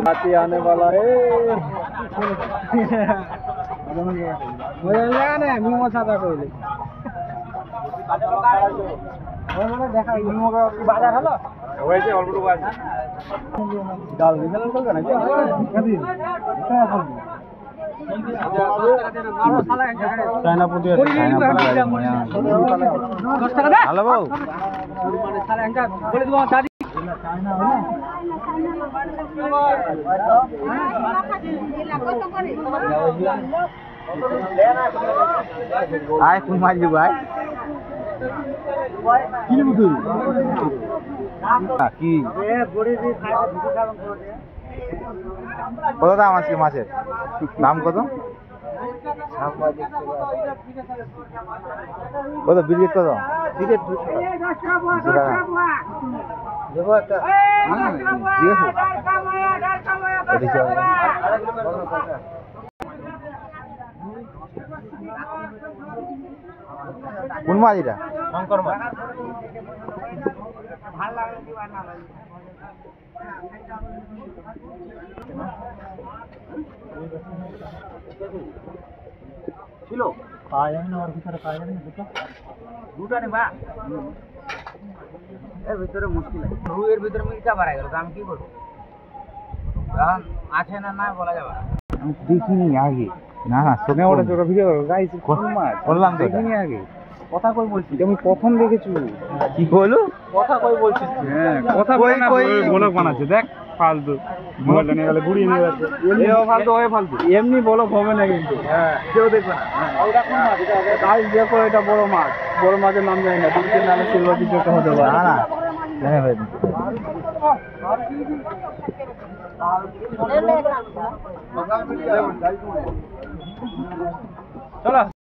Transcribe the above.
हाथी आने वाला है বাজার হলো হয়েছে অল্প আছে ডাল দিবেন বলবেন না চায়না পুটি হ্যালো বাবু বলে দেবো দাদি আয় কোন মাছ দিব আয় কি নেব তুই কি কত দাম আছে মাছের দাম কত কত বিকেট কত বিকেট 200 টাকা দেবো একটা কোন মাছ এটা শঙ্কর মাছ ছিল পাওয়া যাবে না ওর ভিতরে পাওয়া যাবে না দুটো নেবা এর ভিতরে মুশকিল আছে রুইয়ের ভিতরে মির্চা বাড়াই গেল আমি কি করব আছে না না বলা যাবে আমি দেখিনি আগে না না সোনে ওটা ছোট ভিডিও গাইস কোন মাছ বললাম তো দেখিনি আগে কথা কই বলছিস আমি প্রথম দেখেছি কি কইলো কথা কই বলছিস হ্যাঁ কথা কই ব্লগ বানাচ্ছে দেখ ফালতু মোবাইলটা নিয়ে গেলে গুড়িয়ে নিয়ে যাচ্ছে এও ফালতু হয় ফালতু এমনি ব্লগ হবে না কিন্তু হ্যাঁ কেউ দেখবে না ওটা কোন মাছ এটা গাইস দেখো এটা বড় মাছ বড় মাছের নাম জানি না দুটোর নামে সিলভার কিছু একটা হতে পারে না না হ্যাঁ ভাই চলো